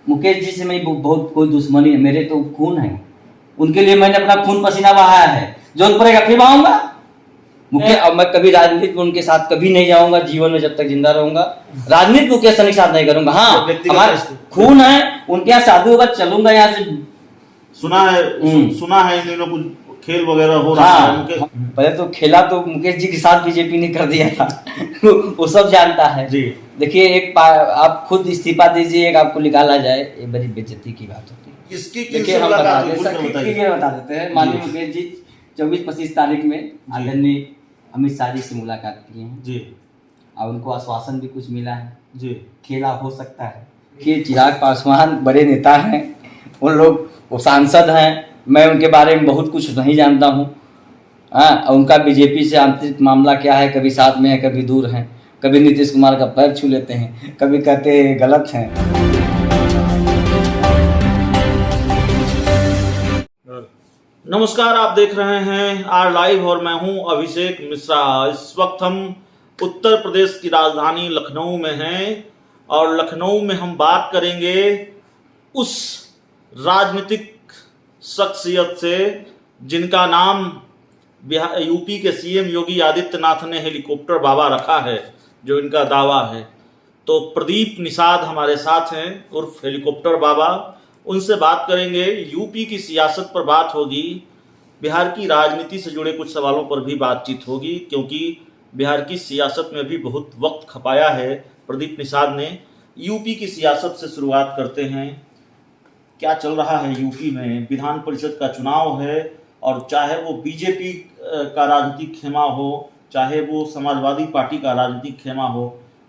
मुकेश जी से मेरी बहुत कोई दुश्मनी है, मेरे तो खून है, उनके लिए मैंने अपना खून पसीना बहाया है, जो पड़ेगा फिर बहाऊंगा। मुकेश, अब मैं कभी राजनीति में उनके साथ कभी नहीं जाऊंगा, जीवन में जब तक जिंदा रहूंगा राजनीति मुकेश सहनी के साथ नहीं करूंगा। हाँ, हमारा खून है, उनके यहाँ शादी होगा, चलूंगा यहाँ से। सुना है इन दिनों कुछ खेल वगैरह हो रहा है। पहले तो खेला तो मुकेश जी के साथ बीजेपी ने कर दिया था वो सब जानता है जी। देखिए, आप खुद इस्तीफा दीजिए, एक आपको निकाला जाए, ये बड़ी बेइज्जती की बात होती है। इसकी हम बता देते हैं। माननीय मुकेश जी 24-25 तारीख में आदरणीय अमित शाह जी से मुलाकात किए हैं जी, और उनको आश्वासन भी कुछ मिला है जी। खेला हो सकता है कि चिराग पासवान बड़े नेता हैं, उन लोग वो सांसद हैं, मैं उनके बारे में बहुत कुछ नहीं जानता हूँ। उनका बीजेपी से आंतरिक मामला क्या है, कभी साथ में है, कभी दूर हैं, कभी नीतीश कुमार का पैर छू लेते हैं, कभी कहते हैं गलत हैं। नमस्कार, आप देख रहे हैं आर लाइव और मैं हूं अभिषेक मिश्रा। इस वक्त हम उत्तर प्रदेश की राजधानी लखनऊ में हैं और लखनऊ में हम बात करेंगे उस राजनीतिक शख्सियत से जिनका नाम यूपी के सीएम योगी आदित्यनाथ ने हेलीकॉप्टर बाबा रखा है, जो इनका दावा है। तो प्रदीप निषाद हमारे साथ हैं उर्फ हेलीकॉप्टर बाबा, उनसे बात करेंगे। यूपी की सियासत पर बात होगी, बिहार की राजनीति से जुड़े कुछ सवालों पर भी बातचीत होगी, क्योंकि बिहार की सियासत में भी बहुत वक्त खपाया है प्रदीप निषाद ने। यूपी की सियासत से शुरुआत करते हैं। क्या चल रहा है यूपी में? विधान परिषद का चुनाव है और चाहे वो बीजेपी का राजनीतिक खेमा हो, चाहे वो समाजवादी पार्टी का राजनीतिक खेमा हो,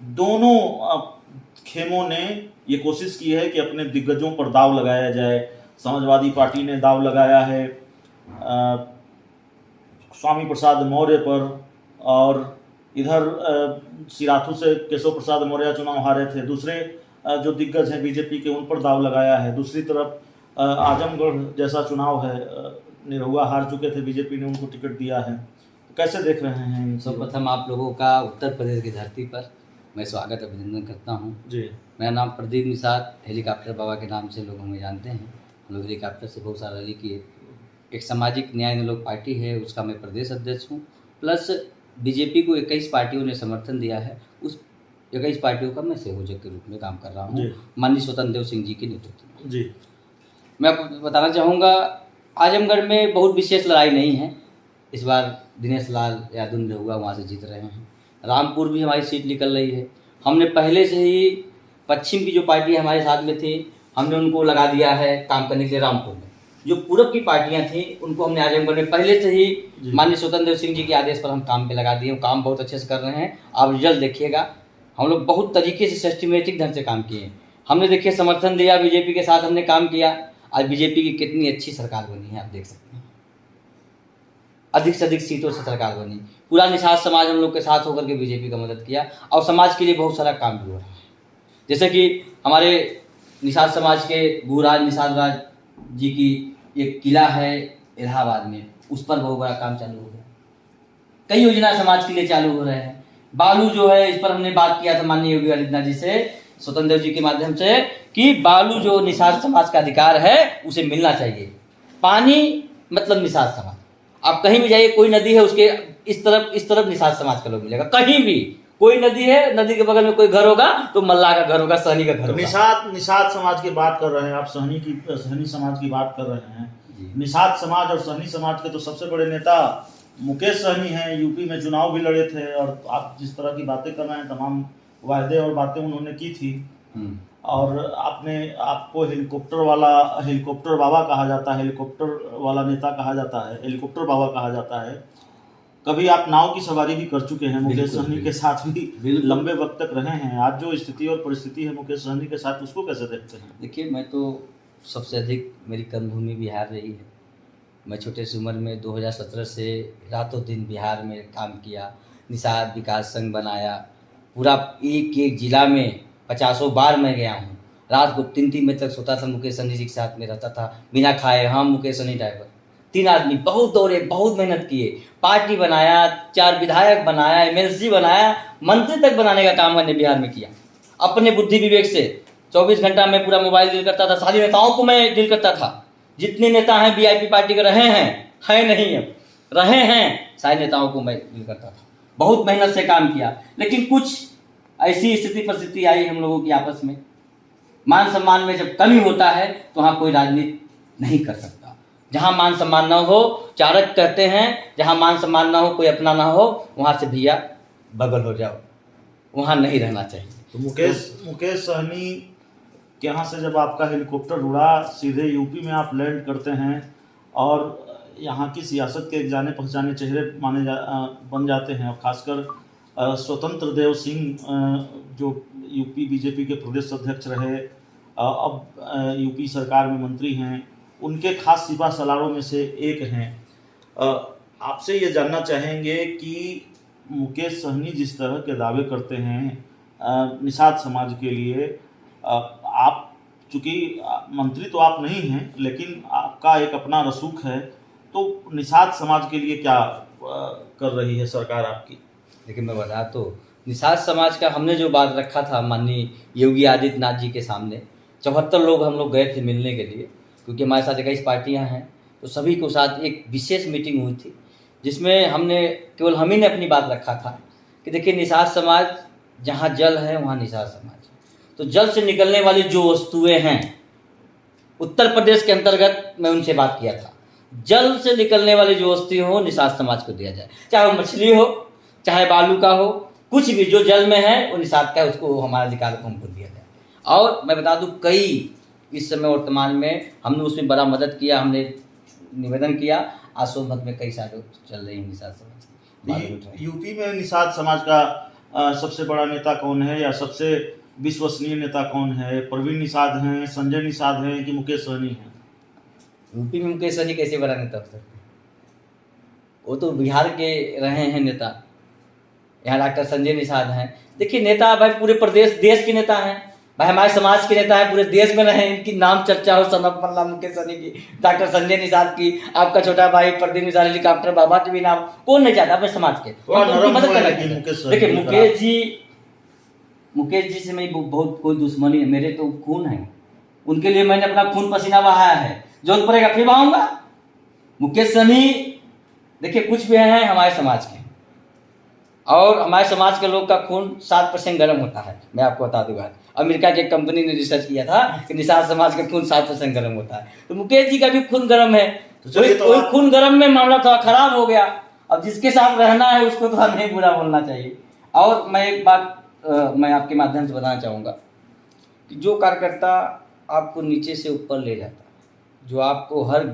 दोनों खेमों ने ये कोशिश की है कि अपने दिग्गजों पर दाव लगाया जाए। समाजवादी पार्टी ने दाव लगाया है स्वामी प्रसाद मौर्य पर, और इधर सिराथू से केशव प्रसाद मौर्य चुनाव हारे थे, दूसरे जो दिग्गज हैं बीजेपी के उन पर दाव लगाया है। दूसरी तरफ आजमगढ़ जैसा चुनाव है, निरहुआ हार चुके थे, बीजेपी ने उनको टिकट दिया है। कैसे देख रहे हैं? सर्वप्रथम आप लोगों का उत्तर प्रदेश की धरती पर मैं स्वागत अभिनंदन करता हूँ जी। मेरा नाम प्रदीप निषाद, हेलीकॉप्टर बाबा के नाम से लोग हमें जानते हैं। हम लोग हेलीकॉप्टर से बहुत सारा रैली किए। एक सामाजिक न्याय लोग पार्टी है, उसका मैं प्रदेश अध्यक्ष हूँ, प्लस बीजेपी को 21 पार्टियों ने समर्थन दिया है, उस 21 पार्टियों का मैं संयोजक के रूप में काम कर रहा हूँ माननीय स्वतंत्र देव सिंह जी के नेतृत्व में जी। मैं आपको बताना चाहूँगा, आजमगढ़ में बहुत विशेष लड़ाई नहीं है। इस बार दिनेश लाल यादव निरहुआ वहाँ से जीत रहे हैं। रामपुर भी हमारी सीट निकल रही है। हमने पहले से ही पश्चिम की जो पार्टी हमारे साथ में थी, हमने उनको लगा दिया है काम करने के लिए रामपुर में। जो पूरब की पार्टियां थी उनको हमने आजमगढ़ में पहले से ही माननीय स्वतंत्र देव सिंह जी के आदेश पर हम काम पे लगा दिए। काम बहुत अच्छे से कर रहे हैं, आप रिजल्ट देखिएगा। हम लोग बहुत तरीके से सिस्टमेटिक ढंग से काम किए। हमने देखिए समर्थन दिया, बीजेपी के साथ हमने काम किया। आज बीजेपी की कितनी अच्छी सरकार बनी है, आप देख सकते हैं। अधिक से अधिक सीटों से सरकार बनी। पूरा निषाद समाज हम लोग के साथ होकर के बीजेपी का मदद किया और समाज के लिए बहुत सारा काम भी हो रहा है। जैसे कि हमारे निषाद समाज के गुरुराज निषाद राज जी की एक किला है इलाहाबाद में, उस पर बहुत बड़ा काम चालू हो गया। कई योजना समाज के लिए चालू हो रहे हैं। बालू जो है, इस पर हमने बात किया था माननीय योगी आदित्यनाथ जी से, स्वतंत्र देव जी के माध्यम से, कि बालू जो निषाद समाज का अधिकार है उसे मिलना चाहिए। पानी मतलब निषाद समाज। आप कहीं भी जाइए, कोई नदी है उसके इस तरफ निषाद समाज का लोग मिलेगा। कहीं भी कोई नदी है, नदी के बगल में कोई घर होगा तो मल्लाह का घर होगा, सहनी का घर होगा। निषाद समाज की बात कर रहे हैं आप, सहनी समाज की बात कर रहे हैं। निषाद समाज और सहनी समाज के तो सबसे बड़े नेता मुकेश सहनी हैं। यूपी में चुनाव भी लड़े थे, और आप जिस तरह की बातें कर रहे हैं, तमाम वायदे और बातें उन्होंने की थी। और आपको हेलीकॉप्टर बाबा कहा जाता है, हेलीकॉप्टर वाला नेता कहा जाता है, हेलीकॉप्टर बाबा कहा जाता है। कभी आप नाव की सवारी भी कर चुके हैं, मुकेश सहनी के साथ भी लंबे वक्त तक रहे हैं। आज जो स्थिति और परिस्थिति है मुकेश सहनी के साथ, उसको कैसे देखते हैं? देखिए, मैं तो सबसे अधिक मेरी कर्मभूमि बिहार रही है। मैं छोटे सी उम्र में 2017 से रातों दिन बिहार में काम किया। निषाद विकास संघ बनाया। पूरा एक जिला में 50 बार मैं गया हूँ। रात को 3-3 बजे तक सोता था, मुकेश सहनी जी के साथ में रहता था, बिना खाए। हम मुकेश सहनी ड्राइवर 3 आदमी बहुत दौड़े, बहुत मेहनत किए, पार्टी बनाया, 4 विधायक बनाया, MLC बनाया, मंत्री तक बनाने का काम मैंने बिहार में किया। अपने बुद्धि विवेक से 24 घंटा मैं पूरा मोबाइल डील करता था, सारे नेताओं को मैं डील करता था। जितने नेता हैं वीआईपी पार्टी के रहे हैं, है नहीं अब रहे हैं, सारे नेताओं को मैं डील करता था। बहुत मेहनत से काम किया, लेकिन कुछ ऐसी स्थिति परिस्थिति आई हम लोगों की आपस में, मान सम्मान में जब कमी होता है तो वहाँ कोई राजनीति नहीं कर सकता। जहाँ मान सम्मान ना हो, चाणक्य कहते हैं जहाँ मान सम्मान ना हो, कोई अपना ना हो, वहाँ से भैया बगल हो जाओ, वहाँ नहीं रहना चाहिए। तो मुकेश सहनी के यहाँ से जब आपका हेलीकॉप्टर उड़ा, सीधे यूपी में आप लैंड करते हैं और यहाँ की सियासत के एक जाने पहचाने चेहरे बन जाते हैं। खासकर स्वतंत्र देव सिंह जो यूपी बीजेपी के प्रदेश अध्यक्ष रहे, अब यूपी सरकार में मंत्री हैं, उनके खास सिपा सलारों में से एक हैं। आपसे ये जानना चाहेंगे कि मुकेश सहनी जिस तरह के दावे करते हैं निषाद समाज के लिए, आप चूँकि मंत्री तो आप नहीं हैं, लेकिन आपका एक अपना रसूख है, तो निषाद समाज के लिए क्या कर रही है सरकार आपकी? देखिए मैं बता तो निषाद समाज का हमने जो बात रखा था माननीय योगी आदित्यनाथ जी के सामने, 74 लोग हम लोग गए थे मिलने के लिए, क्योंकि हमारे साथ 21 पार्टियां हैं, तो सभी को साथ एक विशेष मीटिंग हुई थी जिसमें हमने केवल हम ही ने अपनी बात रखा था कि देखिए निषाद समाज जहाँ जल है वहाँ निषाद समाज है। तो जल से निकलने वाली जो वस्तुएं हैं, उत्तर प्रदेश के अंतर्गत मैं उनसे बात किया था, जल से निकलने वाली जो वस्तुएं हो निषाद समाज को दिया जाए, चाहे वो मछली हो, चाहे बालू का हो, कुछ भी जो जल में है वो निषाद का है, उसको हमारा अधिकार को हमको दिया जाए। और मैं बता दूं कई इस समय वर्तमान में हमने उसमें बड़ा मदद किया, हमने निवेदन किया, आज सोनभद्र में कई सारे चल रही है निषाद समाज। यूपी में निषाद समाज का सबसे बड़ा नेता कौन है या सबसे विश्वसनीय नेता कौन है? प्रवीण निषाद हैं, संजय निषाद हैं कि मुकेश सहनी हैं? यूपी में मुकेश सहनी कैसे बड़ा नेता हो सकते हैं? वो तो बिहार के रहे हैं नेता। यहाँ डॉक्टर संजय निषाद हैं। देखिए नेता भाई पूरे प्रदेश देश के नेता हैं भाई, हमारे समाज के नेता हैं, पूरे देश में रहे, इनकी नाम चर्चा हो, सनम मल्ला मुकेश सहनी की, डॉक्टर संजय निषाद की, आपका छोटा भाई प्रदीप निषाद हेलीकॉप्टर बाबा के भी नाम कौन नहीं चाहता अपने समाज के, मदद करना। देखिए मुकेश जी से मेरी बहुत कोई दुश्मनी है, मेरे तो खून है, उनके लिए मैंने अपना खून पसीना बहाया है, जरूरत पड़ेगा फिर बहाऊंगा। मुकेश सहनी देखिए कुछ भी हैं हमारे समाज के, और हमारे समाज के लोग का खून 7% गर्म होता है। मैं आपको बता दूंगा, अमेरिका की एक कंपनी ने रिसर्च किया था कि निषाद समाज का खून 7% गर्म होता है, तो मुकेश जी का भी खून गर्म है। तो खून गर्म में मामला थोड़ा खराब हो गया। अब जिसके साथ रहना है उसको तो नहीं बुरा बोलना चाहिए। और मैं एक बात मैं आपके माध्यम से बताना चाहूँगा कि जो कार्यकर्ता आपको नीचे से ऊपर ले जाता है, जो आपको हर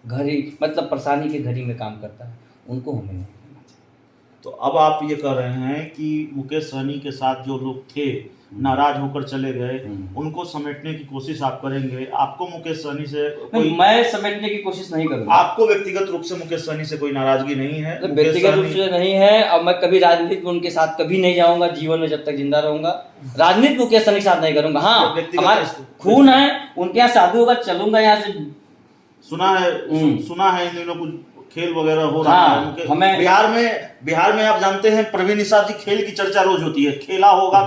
घड़ी मतलब परेशानी के घड़ी में काम करता है, उनको हमें नहीं करना चाहिए। तो अब आप ये कह रहे हैं कि मुकेश सहनी के साथ जो लोग थे नाराज होकर चले गए, उनको समेटने की कोशिश आप करेंगे? आपको मुकेश सहनी से कोई, मैं समेटने की कोशिश नहीं करूंगा। आपको व्यक्तिगत रूप से मुकेश सहनी से कोई नाराजगी नहीं है? व्यक्तिगत रूप से नहीं है, और मैं कभी राजनीति में उनके साथ कभी नहीं जाऊंगा, जीवन में जब तक जिंदा रहूंगा राजनीति मुकेश सहनी के साथ नहीं करूंगा। हाँ हमारे खून है, उनके यहाँ शादी होगा चलूंगा यहाँ से। सुना है इन दिनों कुछ खेल वगैरह हो रहा है उनके बिहार में आप जानते हैं प्रवीण निषाद जी खेल की चर्चा रोज होती है, खेला होगा।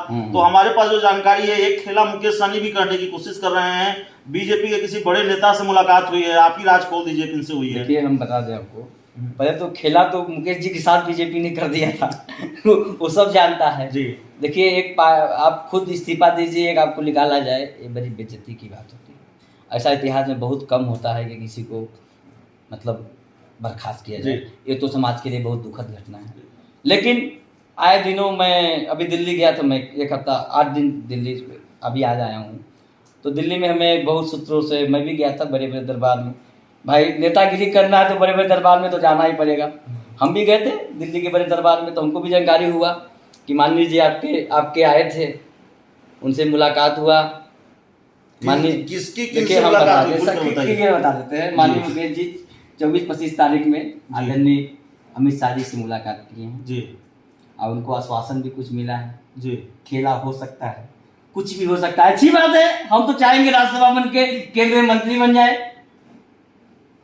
तो हमारे पास जो जानकारी है, एक खेला मुकेश सहनी भी करने की कोशिश कर रहे हैं। बीजेपी के किसी बड़े नेता से मुलाकात हुई है, आप ही राज खोल दीजिए किनसे हुई है। देखिए हम बता दें आपको, पहले तो खेला तो मुकेश जी के साथ बीजेपी ने कर दिया था वो सब जानता है जी। देखिए एक आप खुद इस्तीफा दीजिए, एक आपको निकाला जाए, ये बड़ी बेइज्जती की बात होती है। ऐसा इतिहास में बहुत कम होता है कि किसी को मतलब बर्खास्त किया जाए, ये तो समाज के लिए बहुत दुखद घटना है। लेकिन आए दिनों मैं अभी दिल्ली गया था, मैं 1 हफ्ता 8 दिन दिल्ली अभी आज आया हूँ। तो दिल्ली में हमें बहुत सूत्रों से, मैं भी गया था बड़े बड़े दरबार में, भाई नेतागिरी करना है तो बड़े बड़े दरबार में तो जाना ही पड़ेगा। हम भी गए थे दिल्ली के बड़े दरबार में, तो हमको भी जानकारी हुआ कि माननीय जी आपके आए थे, उनसे मुलाकात हुआ। माननीय किसकी मुलाकात बता देते हैं। माननीय मुकेश जी 24-25 तारीख में आदरणीय अमित शाह जी से मुलाकात की है जी, और उनको आश्वासन भी कुछ मिला है जी। खेला हो सकता है, कुछ भी हो सकता है, अच्छी बात है। हम तो चाहेंगे राज्यसभा बन के केंद्रीय मंत्री बन जाए।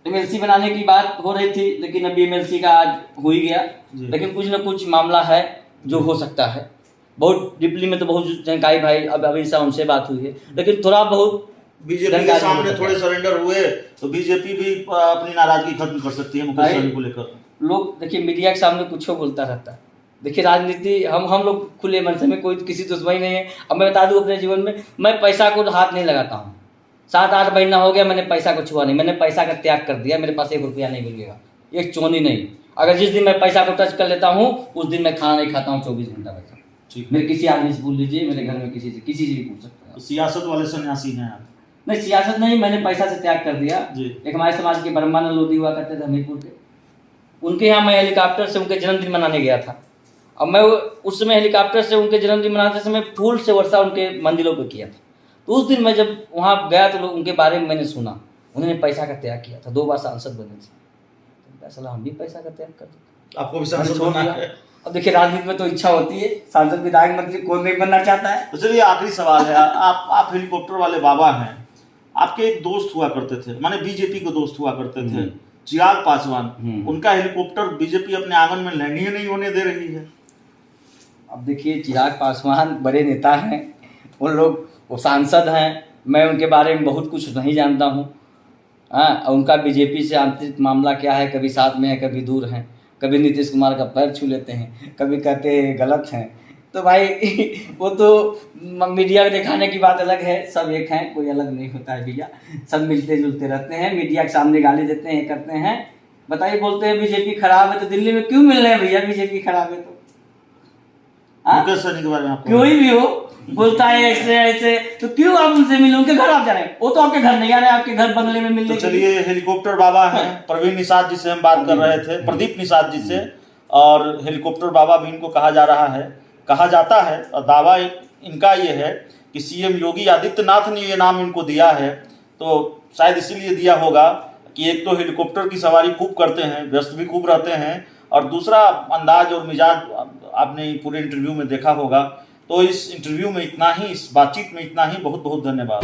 एमएलसी बनाने की बात हो रही थी, लेकिन अभी एमएलसी का आज हो ही गया। लेकिन कुछ न कुछ मामला है जो हो सकता है। बहुत डीपली में तो बहुत जानकारी भाई अब अभी से उनसे बात हुई है, लेकिन थोड़ा बहुत बीजेपी के सामने थोड़े सरेंडर हुए तो बीजेपी भी अपनी नाराजगी खत्म कर सकती है मुकेश सहनी को लेकर। लोग देखिए मीडिया के सामने कुछ बोलता रहता है। देखिए राजनीति हम लोग खुले मन से, में कोई किसी दुश्मनी नहीं है। अब मैं बता दूं अपने जीवन में मैं पैसा को हाथ नहीं लगाता हूँ। 7-8 महीना हो गया मैंने पैसा को छुआ नहीं, मैंने पैसा का त्याग कर दिया। मेरे पास 1 रुपया नहीं मिलेगा, एक चोनी नहीं। अगर जिस दिन मैं पैसा को टच कर लेता हूँ उस दिन मैं खाना नहीं खाता हूँ 24 घंटा वैसा। मेरे किसी आदमी से पूछ लीजिए, मेरे घर में किसी से भी पूछ सकते हैं। सियासत वाले सन्यासी हैं आप? नहीं, सियासत नहीं, मैंने पैसा से त्याग कर दिया। एक हमारे समाज के ब्रह्मानंद लोधी हुआ करते थे हमीरपुर के, उनके यहाँ मैं हेलीकॉप्टर से उनके जन्मदिन मनाने गया था। अब मैं उस समय हेलीकॉप्टर से उनके जन्मदिन मनाते समय फूल से वर्षा उनके मंदिरों पर किया था। तो उस दिन मैं जब वहाँ गया तो उनके बारे में मैंने सुना, उन्होंने पैसा का त्याग किया था, 2 बार सांसद बने थे। तो हम भी पैसा का त्याग कर देते, आपको भी सांसद बनना है। अब देखिए राजनीति में तो इच्छा होती है, सांसद विधायक मंत्री कौन नहीं बनना चाहता है। तो चलिए आखिरी सवाल है, आप हेलीकॉप्टर वाले बाबा हैं, आपके एक दोस्त हुआ करते थे, माने बीजेपी के दोस्त हुआ करते थे, चिराग पासवान, उनका हेलीकॉप्टर बीजेपी अपने आंगन में लैंड ही नहीं होने दे रही है। अब देखिए चिराग पासवान बड़े नेता हैं, उन लोग वो सांसद हैं, मैं उनके बारे में बहुत कुछ नहीं जानता हूँ। उनका बीजेपी से आंतरिक मामला क्या है, कभी साथ में है कभी दूर हैं, कभी नीतीश कुमार का पैर छू लेते हैं, कभी कहते हैं गलत हैं। तो भाई वो तो मीडिया में दिखाने की बात अलग है, सब एक हैं, कोई अलग नहीं होता है भैया, सब मिलते जुलते रहते हैं। मीडिया के सामने गाली देते हैं, करते हैं। बताइए, बोलते हैं बीजेपी खराब है तो दिल्ली में क्यों मिल रहे हैं भैया? बीजेपी खराब है तो कोई भी हो बोलता है ऐसे ऐसे, तो क्यों आप उनसे मिले? उनके घर आप जा रहे हैं, वो तो आपके घर नहीं आ रहे, आपके घर बंगले में मिलने। तो चलिए हेलीकॉप्टर बाबा हैं प्रवीण निषाद जी से हम बात कर रहे थे, प्रदीप निषाद जी से, और हेलीकॉप्टर बाबा भी इनको कहा जा रहा है, कहा जाता है, और दावा इनका ये है कि सीएम योगी आदित्यनाथ ने ये नाम इनको दिया है। तो शायद इसीलिए दिया होगा कि एक तो हेलीकॉप्टर की सवारी खूब करते हैं, व्यस्त भी खूब रहते हैं, और दूसरा अंदाज और मिजाज आपने पूरे इंटरव्यू में देखा होगा। तो इस इंटरव्यू में इतना ही, इस बातचीत में इतना ही। बहुत बहुत धन्यवाद।